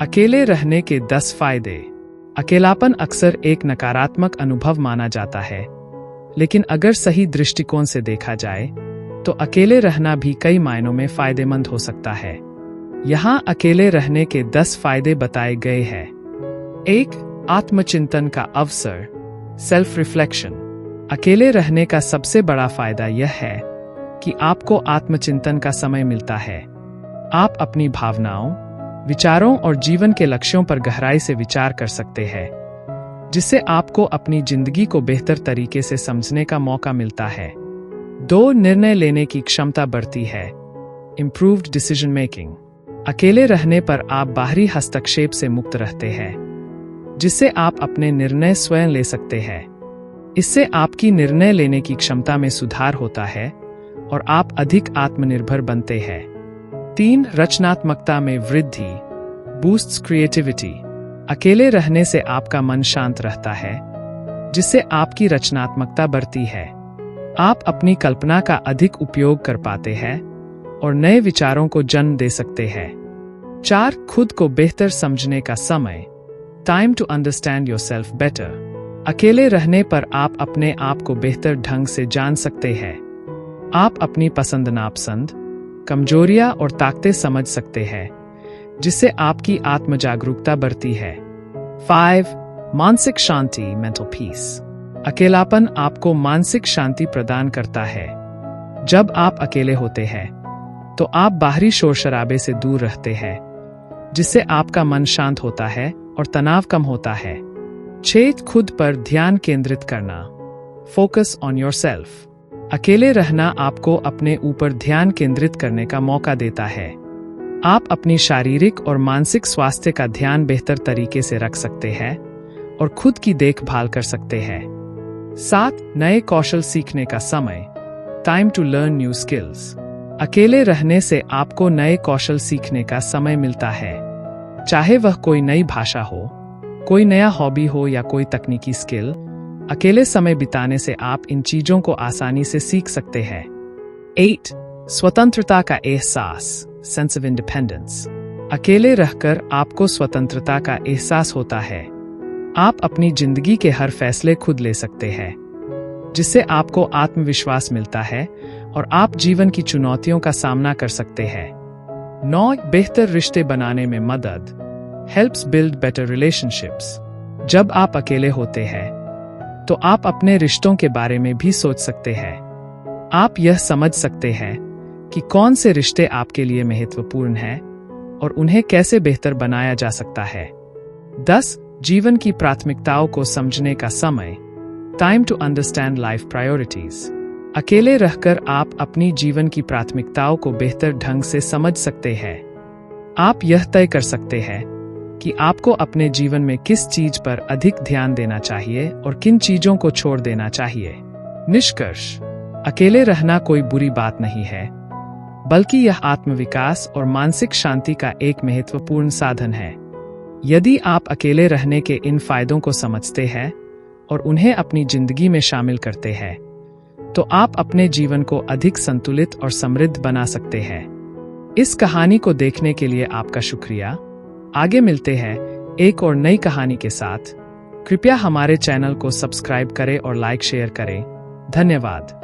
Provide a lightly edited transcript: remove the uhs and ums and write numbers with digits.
अकेले रहने के 10 फायदे। अकेलापन अक्सर एक नकारात्मक अनुभव माना जाता है, लेकिन अगर सही दृष्टिकोण से देखा जाए तो अकेले रहना भी कई मायनों में फायदेमंद हो सकता है। यहाँ अकेले रहने के 10 फायदे बताए गए हैं। 1. आत्मचिंतन का अवसर, सेल्फ रिफ्लेक्शन। अकेले रहने का सबसे बड़ा फायदा यह है कि आपको आत्मचिंतन का समय मिलता है। आप अपनी भावनाओं, विचारों और जीवन के लक्ष्यों पर गहराई से विचार कर सकते हैं, जिससे आपको अपनी जिंदगी को बेहतर तरीके से समझने का मौका मिलता है। 2. निर्णय लेने की क्षमता बढ़ती है, इम्प्रूव्ड डिसीजन मेकिंग। अकेले रहने पर आप बाहरी हस्तक्षेप से मुक्त रहते हैं, जिससे आप अपने निर्णय स्वयं ले सकते हैं। इससे आपकी निर्णय लेने की क्षमता में सुधार होता है और आप अधिक आत्मनिर्भर बनते हैं। 3. रचनात्मकता में वृद्धि, बूस्ट्स क्रिएटिविटी। अकेले रहने से आपका मन शांत रहता है, जिससे आपकी रचनात्मकता बढ़ती है। आप अपनी कल्पना का अधिक उपयोग कर पाते हैं और नए विचारों को जन्म दे सकते हैं। 4. खुद को बेहतर समझने का समय, time to understand yourself better. अकेले रहने पर आप अपने आप को बेहतर ढंग से जान सकते हैं। आप अपनी पसंद नापसंद, कमजोरियां और ताकतें समझ सकते हैं, जिससे आपकी आत्म जागरूकता बढ़ती है। 5. मानसिक शांति, मेंटल पीस। अकेलापन आपको मानसिक शांति प्रदान करता है। जब आप अकेले होते हैं तो आप बाहरी शोर शराबे से दूर रहते हैं, जिससे आपका मन शांत होता है और तनाव कम होता है। 6. खुद पर ध्यान केंद्रित करना, फोकस ऑन योरसेल्फ। अकेले रहना आपको अपने ऊपर ध्यान केंद्रित करने का मौका देता है। आप अपनी शारीरिक और मानसिक स्वास्थ्य का ध्यान बेहतर तरीके से रख सकते हैं और खुद की देखभाल कर सकते हैं। 7. नए कौशल सीखने का समय, time to learn new skills. अकेले रहने से आपको नए कौशल सीखने का समय मिलता है, चाहे वह कोई नई भाषा हो, कोई नया हॉबी हो या कोई तकनीकी स्किल। अकेले समय बिताने से आप इन चीजों को आसानी से सीख सकते हैं। 8. स्वतंत्रता का एहसास, सेंस ऑफ इंडिपेंडेंस। अकेले रहकर आपको स्वतंत्रता का एहसास होता है। आप अपनी जिंदगी के हर फैसले खुद ले सकते हैं, जिससे आपको आत्मविश्वास मिलता है और आप जीवन की चुनौतियों का सामना कर सकते हैं। 9. बेहतर रिश्ते बनाने में मदद, helps build better relationships। जब आप अकेले होते हैं तो आप अपने रिश्तों के बारे में भी सोच सकते हैं। आप यह समझ सकते हैं कि कौन से रिश्ते आपके लिए महत्वपूर्ण हैं और उन्हें कैसे बेहतर बनाया जा सकता है। 10. जीवन की प्राथमिकताओं को समझने का समय, time to understand life priorities. अकेले रहकर आप अपनी जीवन की प्राथमिकताओं को बेहतर ढंग से समझ सकते हैं। आप यह तय कर सकते हैं कि आपको अपने जीवन में किस चीज पर अधिक ध्यान देना चाहिए और किन चीजों को छोड़ देना चाहिए। निष्कर्ष, अकेले रहना कोई बुरी बात नहीं है, बल्कि यह आत्मविकास और मानसिक शांति का एक महत्वपूर्ण साधन है। यदि आप अकेले रहने के इन फायदों को समझते हैं और उन्हें अपनी जिंदगी में शामिल करते हैं, तो आप अपने जीवन को अधिक संतुलित और समृद्ध बना सकते हैं। इस कहानी को देखने के लिए आपका शुक्रिया। आगे मिलते हैं एक और नई कहानी के साथ। कृपया हमारे चैनल को सब्सक्राइब करें और लाइक शेयर करें। धन्यवाद।